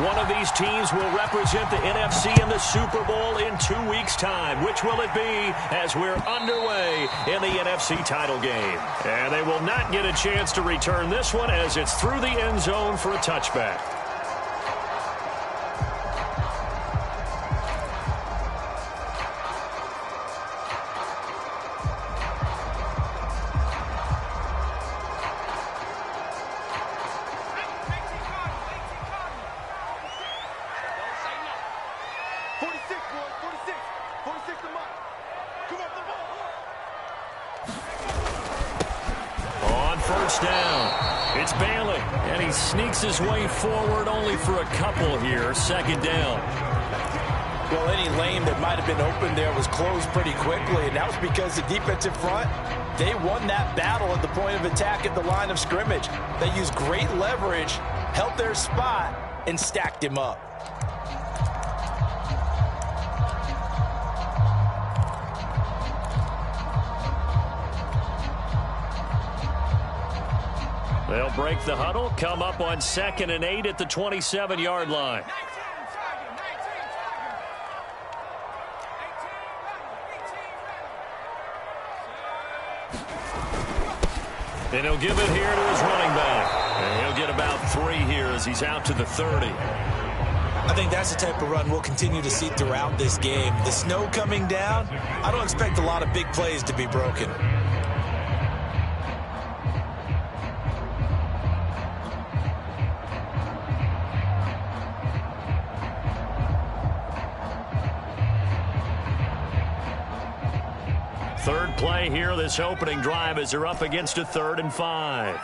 One of these teams will represent the NFC in the Super Bowl in 2 weeks' time. Which will it be as we're underway in the NFC title game? And they will not get a chance to return this one as it's through the end zone for a touchback. His way forward only for a couple here. Second down. Well, any lane that might have been open there was closed pretty quickly, and that was because the defensive front, they won that battle at the point of attack at the line of scrimmage. They used great leverage, held their spot, and stacked him up. They'll break the huddle, come up on 2nd and 8 at the 27-yard line. And he'll give it here to his running back. And he'll get about 3 here as he's out to the 30. I think that's the type of run we'll continue to see throughout this game. The snow coming down, I don't expect a lot of big plays to be broken. Third play here, this opening drive, as they're up against a 3rd and 5.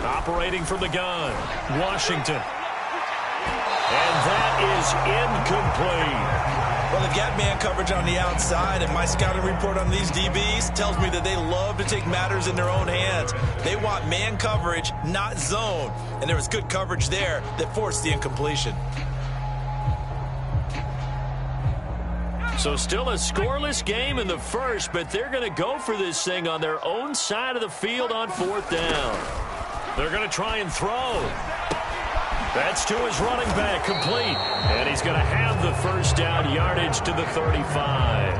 Operating from the gun, Washington. And that is incomplete. Well, they've got man coverage on the outside, and my scouting report on these DBs tells me that they love to take matters in their own hands. They want man coverage, not zone. And there was good coverage there that forced the incompletion. So still a scoreless game in the first, but they're going to go for this thing on their own side of the field on 4th down. They're going to try and throw. That's to his running back, complete. And he's going to have the first down, yardage to the 35.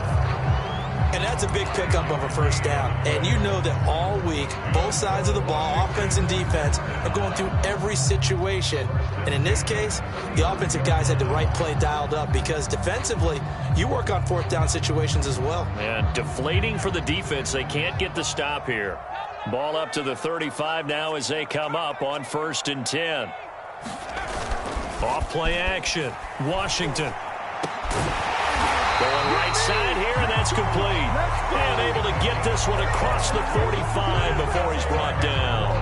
And that's a big pickup of a first down. And you know that all week, both sides of the ball, offense and defense, are going through every situation. And in this case, the offensive guys had the right play dialed up because defensively, you work on 4th down situations as well. And deflating for the defense. They can't get the stop here. Ball up to the 35 now as they come up on 1st and 10. Off play action. Washington. Going right side here, and that's complete. And able to get this one across the 45 before he's brought down.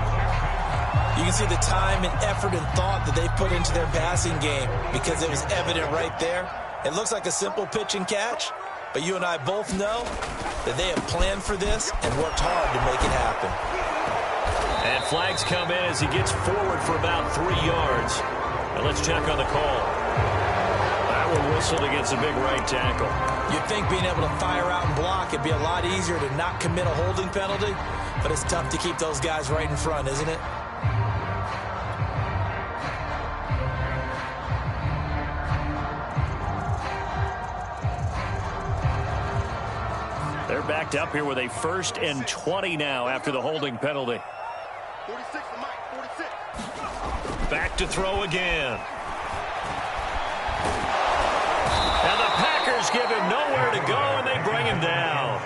You can see the time and effort and thought that they put into their passing game because it was evident right there. It looks like a simple pitch and catch, but you and I both know that they have planned for this and worked hard to make it happen. And flags come in as he gets forward for about 3 yards. And let's check on the call. That one whistled against a big right tackle. You'd think being able to fire out and block, it'd be a lot easier to not commit a holding penalty, but it's tough to keep those guys right in front, isn't it? They're backed up here with a 1st and 20 now after the holding penalty. 46, Mike, 46. Back to throw again. And the Packers give him nowhere to go, and they bring him down.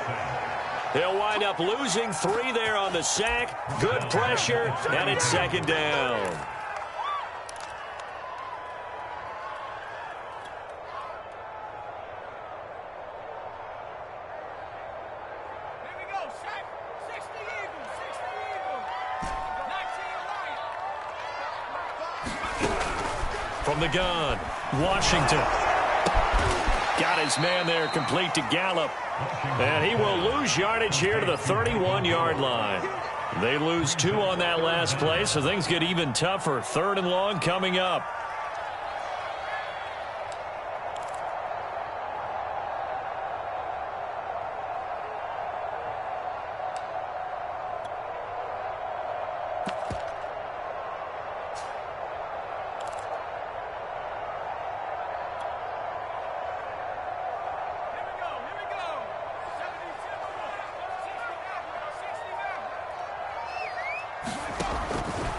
They'll wind up losing 3 there on the sack. Good pressure, and it's 2nd down. From the gun, Washington. Got his man there, complete to Gallup. And he will lose yardage here to the 31-yard line. They lose 2 on that last play, so things get even tougher. 3rd and long coming up.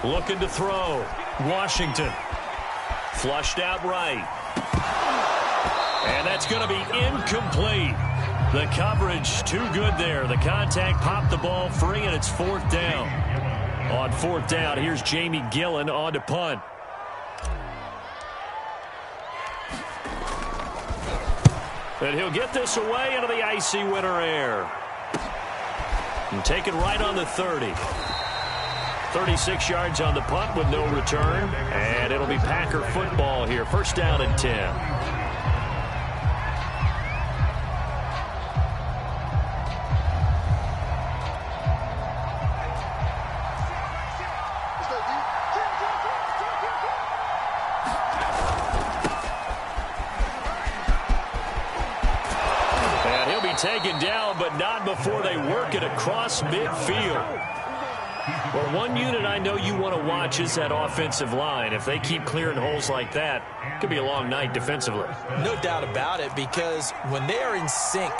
Looking to throw. Washington. Flushed out right. And that's going to be incomplete. The coverage too good there. The contact popped the ball free, and it's 4th down. On 4th down, here's Jamie Gillen on to punt. And he'll get this away into the icy winter air. And take it right on the 30. 36 yards on the punt with no return. And it'll be Packer football here. 1st down and 10. Taken down, but not before they work it across midfield. Well, one unit I know you want to watch is that offensive line. If they keep clearing holes like that, it could be a long night defensively. No doubt about it, because when they are in sync,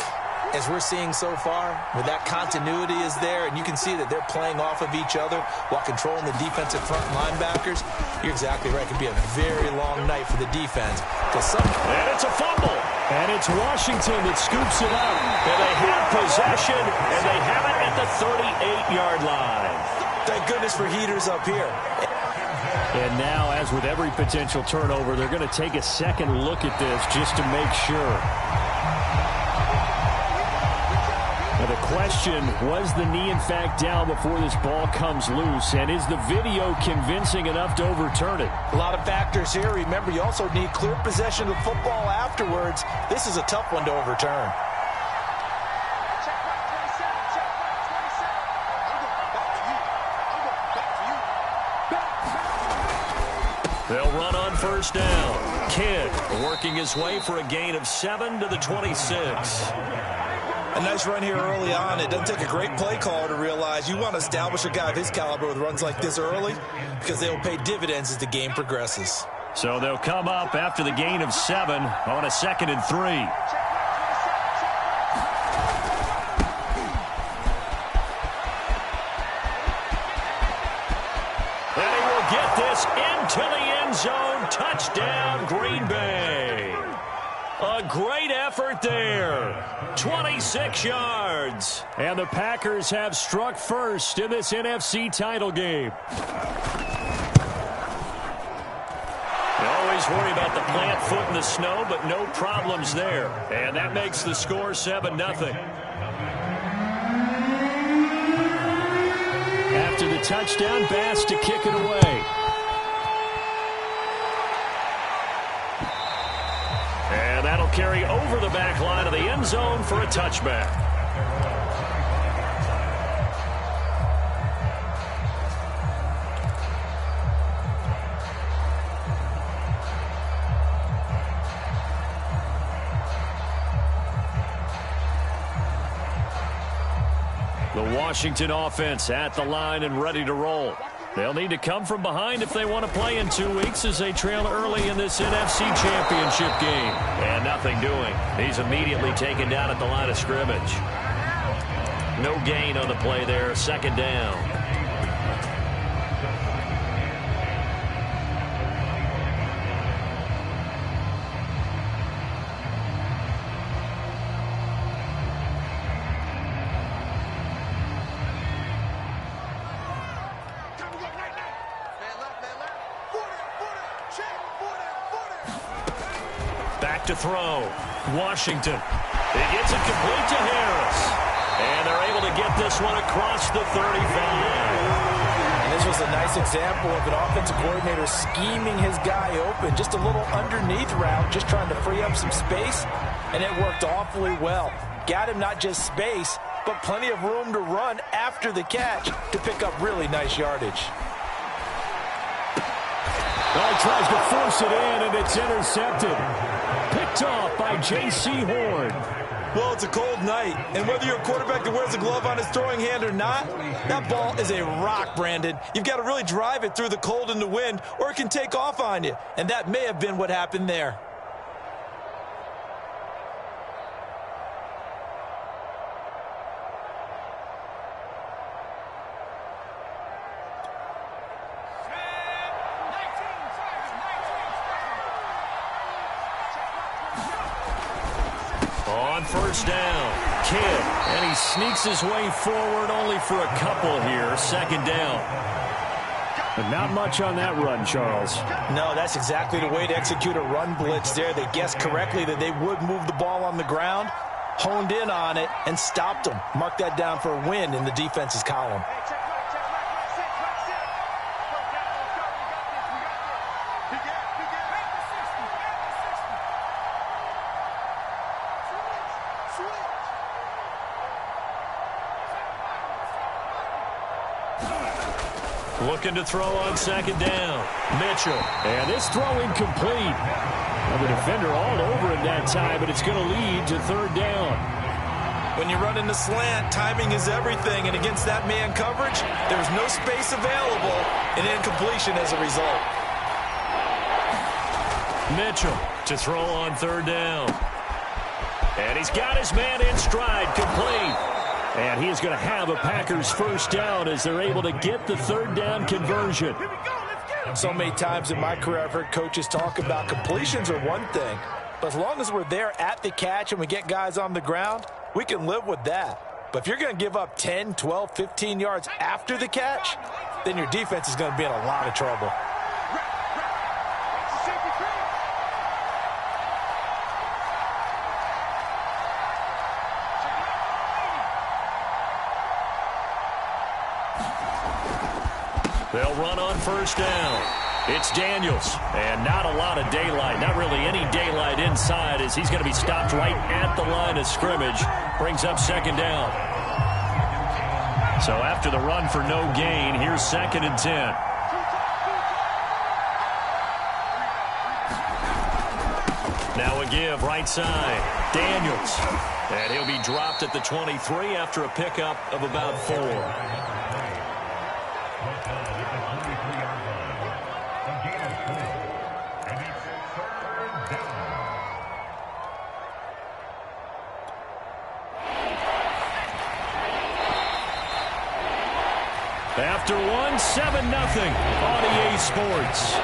as we're seeing so far, where that continuity is there, and you can see that they're playing off of each other while controlling the defensive front linebackers, you're exactly right. It could be a very long night for the defense. And it's a fumble. And it's Washington that scoops it up. And they have possession, and they have it at the 38-yard line. Thank goodness for heaters up here. And now, as with every potential turnover, they're going to take a second look at this just to make sure. Now the question, was the knee in fact down before this ball comes loose? And is the video convincing enough to overturn it? A lot of factors here. Remember, you also need clear possession of the football afterwards. This is a tough one to overturn. They'll run on 1st down. Kidd working his way for a gain of 7 to the 26. A nice run here early on. It doesn't take a great play caller to realize you want to establish a guy of his caliber with runs like this early, because they will pay dividends as the game progresses. So they'll come up after the gain of 7 on a 2nd and 3. And he will get this into the end zone. Touchdown, Green Bay. A great effort there. 26 yards. And the Packers have struck first in this NFC title game. You always worry about the plant foot in the snow, but no problems there. And that makes the score 7-0. After the touchdown, Bass to kick it away. And that'll carry over the back line of the end zone for a touchback. The Washington offense at the line and ready to roll. They'll need to come from behind if they want to play in 2 weeks as they trail early in this NFC Championship game. And nothing doing. He's immediately taken down at the line of scrimmage. No gain on the play there. 2nd down. To throw. Washington. He gets it complete to Harris. And they're able to get this one across the 35. And this was a nice example of an offensive coordinator scheming his guy open. Just a little underneath route, just trying to free up some space. And it worked awfully well. Got him not just space, but plenty of room to run after the catch to pick up really nice yardage. Well, he tries to force it in, and it's intercepted. Picked off by J.C. Horn. Well, it's a cold night, and whether you're a quarterback that wears a glove on his throwing hand or not, that ball is a rock, Brandon. You've got to really drive it through the cold and the wind, or it can take off on you, and that may have been what happened there. On first down, Kidd, and he sneaks his way forward only for a couple here. Second down. But not much on that run, Charles. No, that's exactly the way to execute a run blitz there. They guessed correctly that they would move the ball on the ground, honed in on it, and stopped them. Mark that down for a win in the defense's column. Looking to throw on second down. Mitchell. And this throw incomplete. Well, the defender all over him that time, but it's going to lead to third down. When you run in the slant, timing is everything, and against that man coverage, there's no space available, and incompletion as a result. Mitchell to throw on third down. And he's got his man in stride, complete. And he is going to have a Packers first down as they're able to get the third down conversion. So many times in my career, I've heard coaches talk about completions are one thing, but as long as we're there at the catch and we get guys on the ground, we can live with that. But if you're going to give up 10, 12, 15 yards after the catch, then your defense is going to be in a lot of trouble. They'll run on first down. It's Daniels, and not a lot of daylight, not really any daylight inside as he's going to be stopped right at the line of scrimmage. Brings up second down. So after the run for no gain, here's 2nd and 10. Now a give right side. Daniels, and he'll be dropped at the 23 after a pickup of about 4. After one, 7-0 on EA Sports.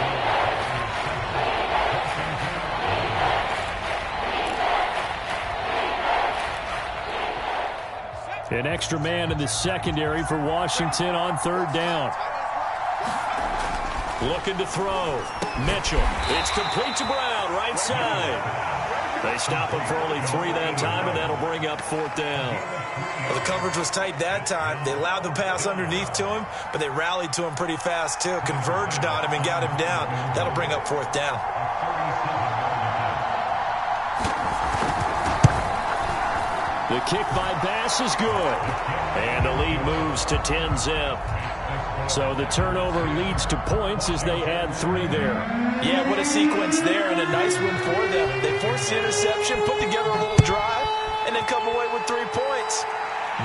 An extra man in the secondary for Washington on third down. Looking to throw. Mitchell. It's complete to Brown, right side. They stop him for only 3 that time, and that'll bring up 4th down. Well, the coverage was tight that time. They allowed the pass underneath to him, but they rallied to him pretty fast, too. Converged on him and got him down. That'll bring up 4th down. The kick by Bass is good. And the lead moves to 10-zip. So the turnover leads to points as they add 3 there. Yeah, what a sequence there, and a nice win for them. They forced the interception, put together a little drive, and then come away with 3 points.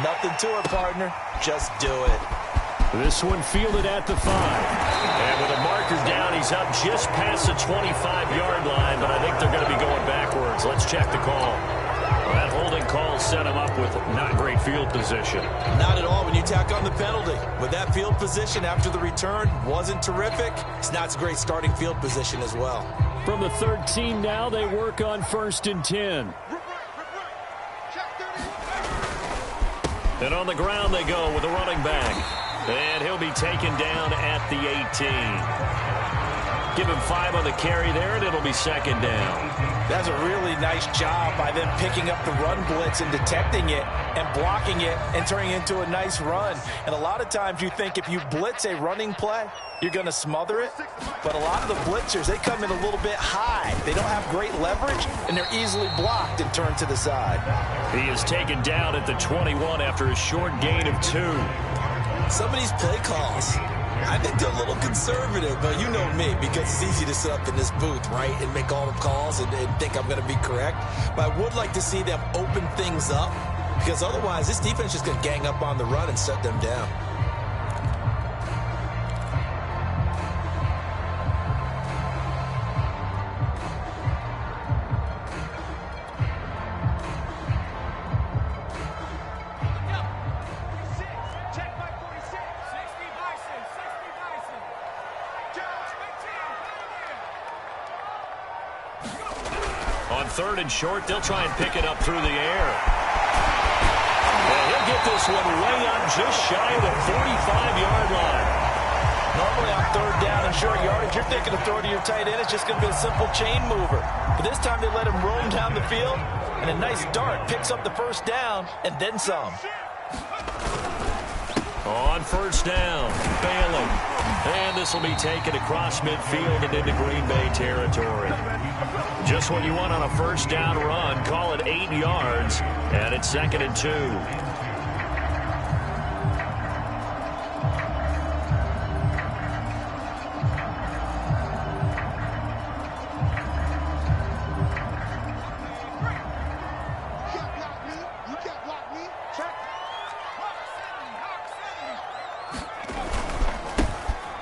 Nothing to it, partner. Just do it. This one fielded at the 5. And with a marker down, he's up just past the 25-yard line, but I think they're going to be going backwards. Let's check the call. Well, that holding call set him up with not great field position. Not at all when you tack on the penalty. With that field position after the return wasn't terrific, it's not a great starting field position as well. From the 13 now, they work on 1st and 10. And on the ground they go with a running back. And he'll be taken down at the 18. Give him 5 on the carry there, and it'll be 2nd down. That's a really nice job by them picking up the run blitz and detecting it and blocking it and turning it into a nice run. And a lot of times you think if you blitz a running play, you're going to smother it. But a lot of the blitzers, they come in a little bit high. They don't have great leverage, and they're easily blocked and turned to the side. He is taken down at the 21 after a short gain of 2. Some of these play calls, I think they're a little conservative, but you know me, because it's easy to sit up in this booth, right, and make all the calls and think I'm going to be correct. But I would like to see them open things up, because otherwise this defense is going to gang up on the run and shut them down. 3rd and short. They'll try and pick it up through the air. And he'll get this one way up just shy of the 45-yard line. Normally on 3rd down and short yardage, you're thinking of throw to your tight end. It's just going to be a simple chain mover. But this time they let him roam down the field, and a nice dart picks up the 1st down and then some. On 1st down, Bailey. And this will be taken across midfield and into Green Bay territory. Just what you want on a 1st down run. Call it 8 yards, and it's 2nd and 2.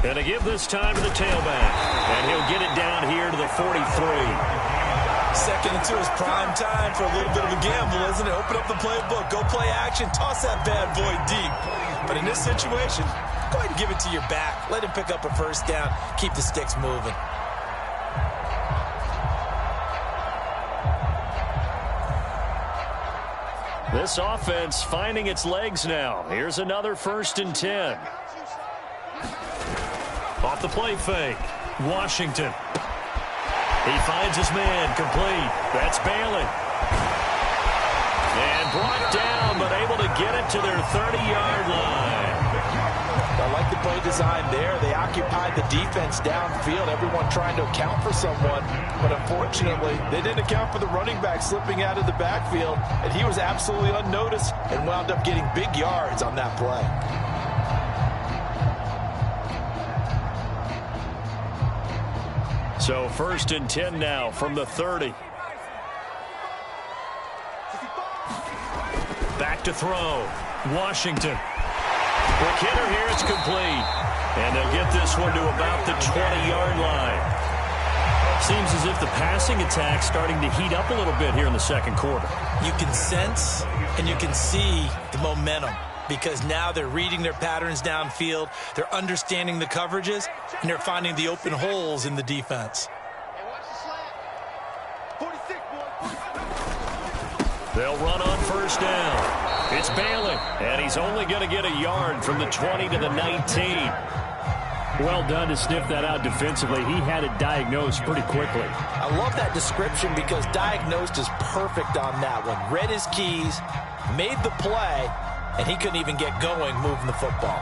And a give this time to the tailback. And he'll get it down here to the 43. 2nd and 2 is prime time for a little bit of a gamble, isn't it? Open up the playbook, go play action, toss that bad boy deep. But in this situation, go ahead and give it to your back. Let him pick up a 1st down. Keep the sticks moving. This offense finding its legs now. Here's another 1st and 10. Off the play fake. Washington. He finds his man complete. That's Bailey. And brought down, but able to get it to their 30-yard line. I like the play design there. They occupied the defense downfield, everyone trying to account for someone. But unfortunately, they didn't account for the running back slipping out of the backfield, and he was absolutely unnoticed and wound up getting big yards on that play. So 1st and 10 now from the 30. Back to throw. Washington. Quick hitter here. It's complete. And they'll get this one to about the 20-yard line. Seems as if the passing attack's starting to heat up a little bit here in the 2nd quarter. You can sense and you can see the momentum, because now they're reading their patterns downfield, they're understanding the coverages, and they're finding the open holes in the defense. They'll run on 1st down. It's Bailey, and he's only going to get a yard from the 20 to the 19. Well done to sniff that out defensively. He had it diagnosed pretty quickly. I love that description, because diagnosed is perfect on that one. Read his keys, made the play, and he couldn't even get going moving the football.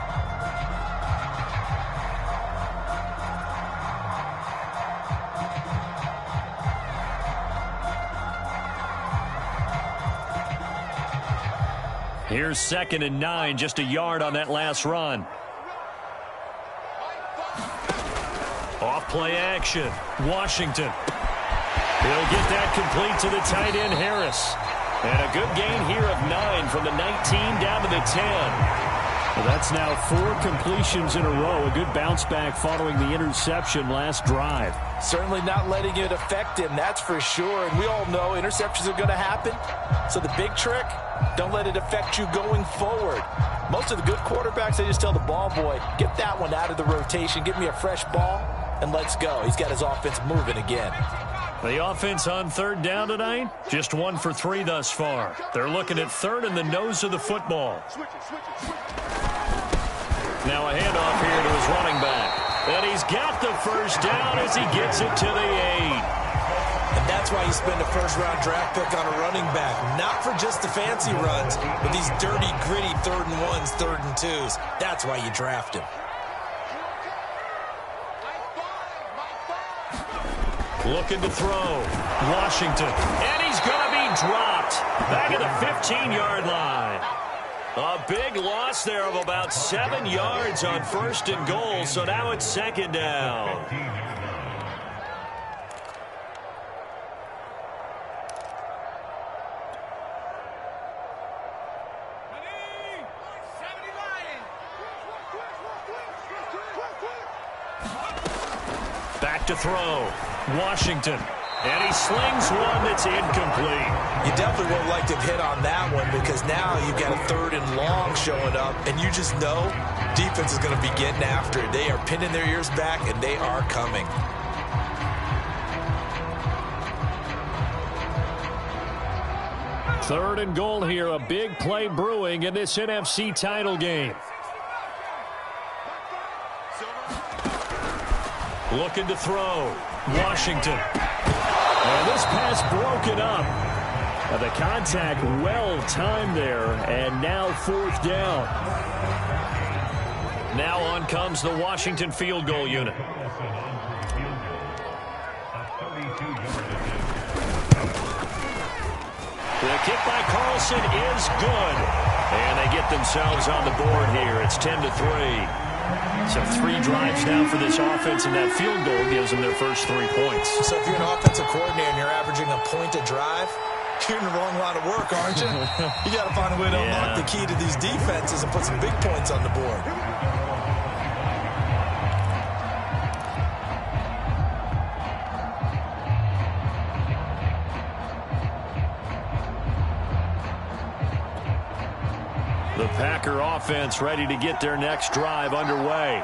Here's 2nd and 9, just a yard on that last run. Off play action. Washington. He'll get that complete to the tight end, Harris. And a good gain here of 9 from the 19 down to the 10. Well, that's now 4 completions in a row. A good bounce back following the interception last drive. Certainly not letting it affect him, that's for sure. And we all know interceptions are going to happen. So the big trick, don't let it affect you going forward. Most of the good quarterbacks, they just tell the ball boy, get that one out of the rotation, give me a fresh ball, and let's go. He's got his offense moving again. The offense on 3rd down tonight, just 1 for 3 thus far. They're looking at 3rd in the nose of the football. Now a handoff here to his running back. And he's got the 1st down as he gets it to the 8. And that's why you spend a 1st-round draft pick on a running back. Not for just the fancy runs, but these dirty, gritty 3rd and 1s, 3rd and 2s. That's why you draft him. Looking to throw. Washington. And he's going to be dropped. Back at the 15-yard line. A big loss there of about 7 yards on 1st and goal, so now it's 2nd down. Back to throw. Washington. And he slings one that's incomplete. You definitely won't like to hit on that one, because now you've got a 3rd and long showing up, and you just know defense is going to be getting after it. They are pinning their ears back, and they are coming. 3rd and goal here. A big play brewing in this NFC title game. Looking to throw. Washington. And this pass broken up. The contact well timed there, and now 4th down. Now on comes the Washington field goal unit. The kick by Carlson is good. And they get themselves on the board here. It's 10-3. So 3 drives now for this offense, and that field goal gives them their first 3 points. So if you're an offensive coordinator and you're averaging a point a drive, you're in the wrong line of work, aren't you? You got to find a way to unlock the key to these defenses and put some big points on the board. The Packer offense ready to get their next drive underway.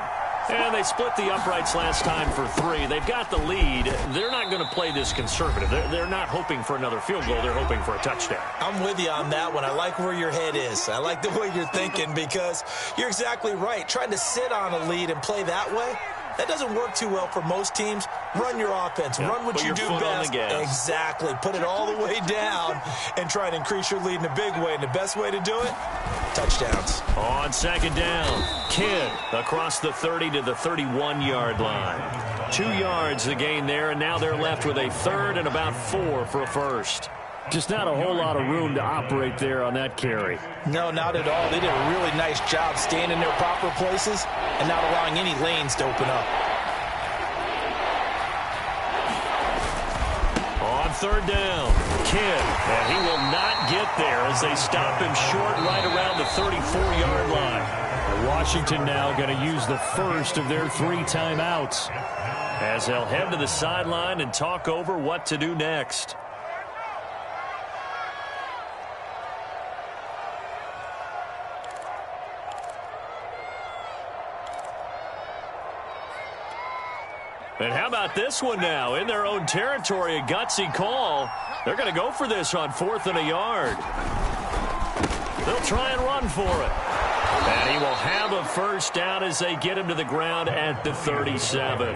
And they split the uprights last time for 3. They've got the lead. They're not going to play this conservative. They're not hoping for another field goal. They're hoping for a touchdown. I'm with you on that one. I like where your head is. I like the way you're thinking because you're exactly right. Trying to sit on a lead and play that way, that doesn't work too well for most teams. Run your offense. Run what you do best. Exactly. Put it all the way down and try and increase your lead in a big way. And the best way to do it, touchdowns. On 2nd down, Kidd across the 30 to the 31-yard line. 2 yards the gain there, and now they're left with a 3rd and about 4 for a first. Just not a whole lot of room to operate there on that carry. No, not at all. They did a really nice job staying in their proper places and not allowing any lanes to open up. On 3rd down, Kidd, and he will not get there as they stop him short right around the 34-yard line. Washington now going to use the first of their 3 timeouts, as they'll head to the sideline and talk over what to do next. And how about this one now? In their own territory, a gutsy call. They're going to go for this on 4th and a yard. They'll try and run for it. And he will have a first down as they get him to the ground at the 37.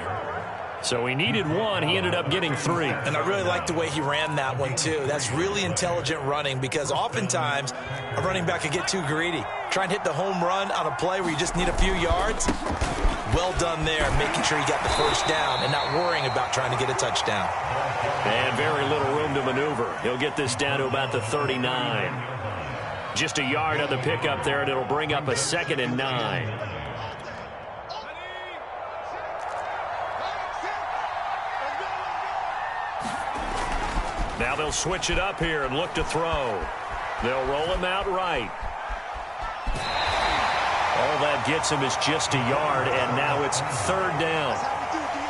So he needed 1. He ended up getting 3. And I really like the way he ran that one, too. That's really intelligent running because oftentimes a running back can get too greedy. Try and hit the home run on a play where you just need a few yards. Well done there, making sure he got the first down and not worrying about trying to get a touchdown. And very little room to maneuver. He'll get this down to about the 39. Just a yard on the pickup there, and it'll bring up a 2nd and 9. Now they'll switch it up here and look to throw. They'll roll him out right. All that gets him is just a yard, and now it's 3rd down.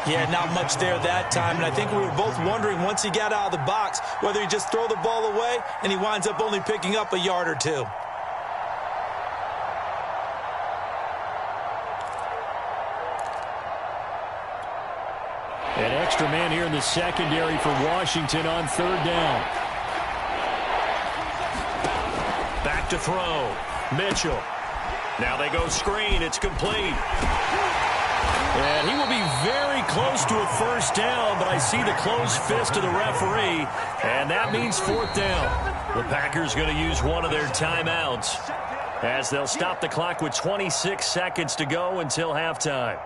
Yeah, not much there that time, and I think we were both wondering once he got out of the box whether he just throw the ball away, and he winds up only picking up a yard or 2. An extra man here in the secondary for Washington on 3rd down. Back to throw. Mitchell. Now they go screen. It's complete. And he will be very close to a first down, but I see the closed fist of the referee, and that means 4th down. The Packers going to use one of their timeouts as they'll stop the clock with 26 seconds to go until halftime.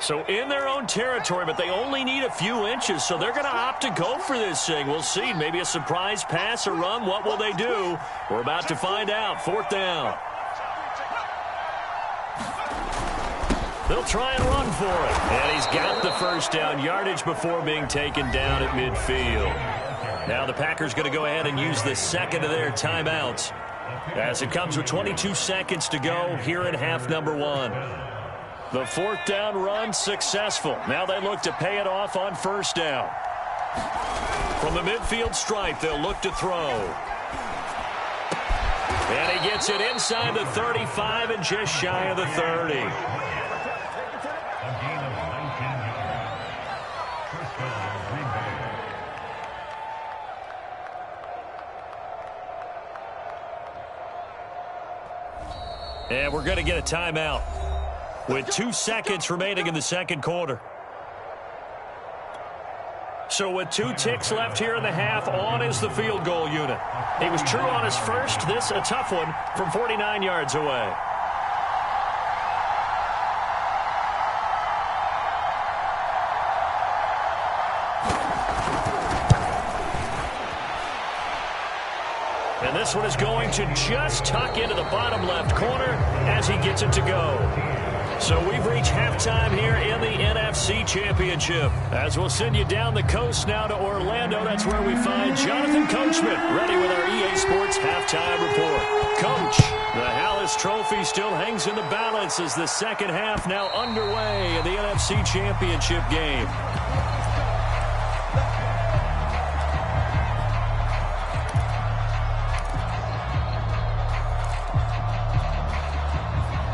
So in their own territory, but they only need a few inches, so they're going to opt to go for this thing. We'll see. Maybe a surprise pass or run. What will they do? We're about to find out. 4th down. They'll try and run for it. And he's got the first down yardage before being taken down at midfield. Now the Packers going to go ahead and use the 2nd of their timeouts as it comes with 22 seconds to go here in half number 1. The 4th down run successful. Now they look to pay it off on 1st down. From the midfield stripe, they'll look to throw. And he gets it inside the 35 and just shy of the 30. And we're going to get a timeout with 2 seconds remaining in the second quarter. So with 2 ticks left here in the half, on is the field goal unit. He was true on his first. This a tough one from 49 yards away. And this one is going to just tuck into the bottom left corner as he gets it to go. So we've reached halftime here in the NFC Championship. As we'll send you down the coast now to Orlando, that's where we find Jonathan Coachman ready with our EA Sports halftime report. Coach, the Hallis Trophy still hangs in the balance as the second half now underway in the NFC Championship game.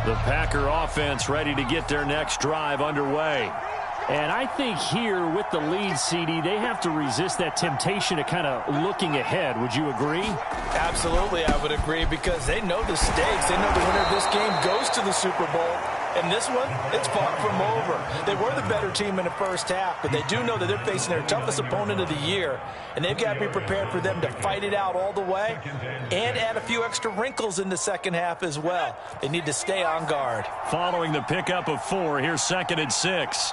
The Packer offense ready to get their next drive underway. And I think here with the lead, CD, they have to resist that temptation to kind of looking ahead. Would you agree? Absolutely, I would agree, because they know the stakes. They know the winner of this game goes to the Super Bowl. And this one, it's far from over. They were the better team in the first half, but they do know that they're facing their toughest opponent of the year, and they've got to be prepared for them to fight it out all the way and add a few extra wrinkles in the second half as well. They need to stay on guard. Following the pickup of 4, here's 2nd and 6.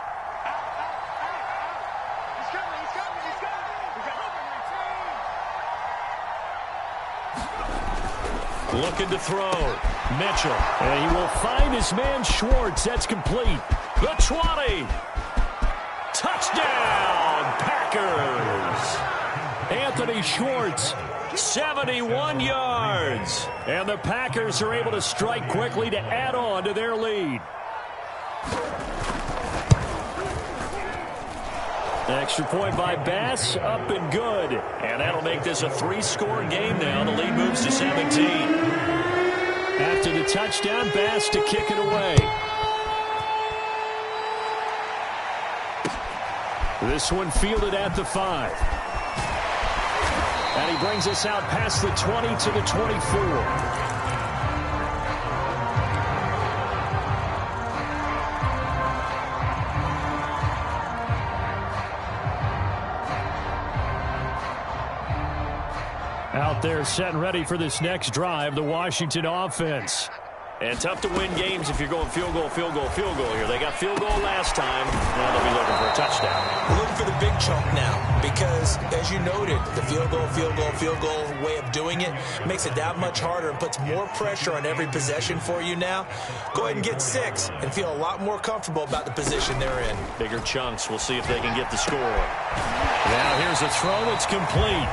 Looking to throw. Mitchell. And he will find his man Schwartz. That's complete. The 20. Touchdown, Packers. Anthony Schwartz. 71 yards. And the Packers are able to strike quickly to add on to their lead. Extra point by Bass, up and good. And that'll make this a 3-score game now. The lead moves to 17. After the touchdown, Bass to kick it away. This one fielded at the 5. And he brings us out past the 20 to the 24. Out there set and ready for this next drive, the Washington offense. And tough to win games if you're going field goal, field goal, field goal here. They got field goal last time. Now they'll be looking for a touchdown. We're looking for the big chunk now because, as you noted, the field goal, field goal, field goal way of doing it makes it that much harder and puts more pressure on every possession for you now. Go ahead and get 6 and feel a lot more comfortable about the position they're in. Bigger chunks. We'll see if they can get the score. Now here's a throw that's complete.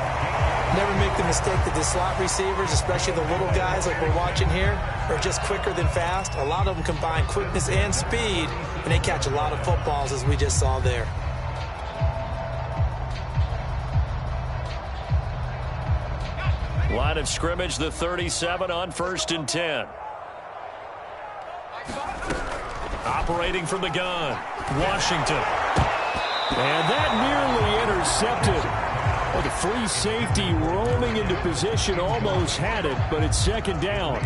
Never make the mistake that the slot receivers, especially the little guys like we're watching here, are just quicker than fast. A lot of them combine quickness and speed, and they catch a lot of footballs, as we just saw there. Line of scrimmage, the 37 on 1st and 10. Operating from the gun, Washington. And that nearly intercepted. Well, the free safety roaming into position almost had it, but it's 2nd down.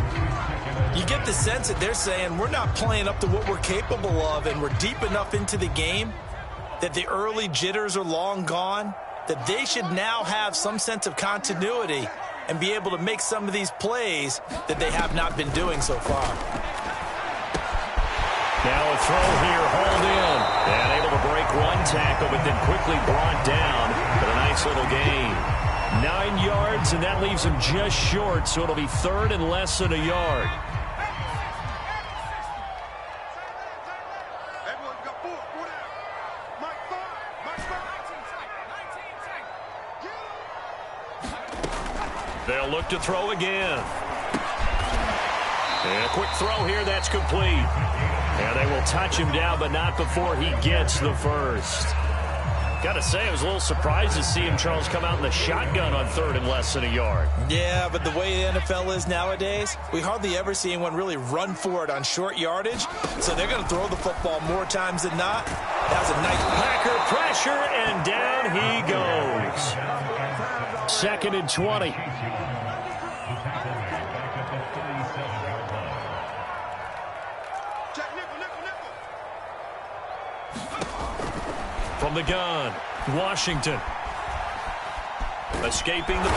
You get the sense that they're saying we're not playing up to what we're capable of, and we're deep enough into the game that the early jitters are long gone, that they should now have some sense of continuity and be able to make some of these plays that they have not been doing so far. Now a throw here, hauled in, and able to break one tackle, but then quickly brought down for a nice little gain. 9 yards, and that leaves him just short, so it'll be 3rd and less than a yard. Everyone's got 4 down. Mike 5. They'll look to throw again. And a quick throw here, that's complete. And they will touch him down, but not before he gets the first. Got to say, I was a little surprised to see him, Charles, come out in the shotgun on 3rd and less than a yard. Yeah, but the way the NFL is nowadays, we hardly ever see anyone really run for it on short yardage. So they're going to throw the football more times than not. That was a nice Packer pressure, and down he goes. 2nd and 20. Check nickel, nickel, nickel. From the gun, Washington. Escaping the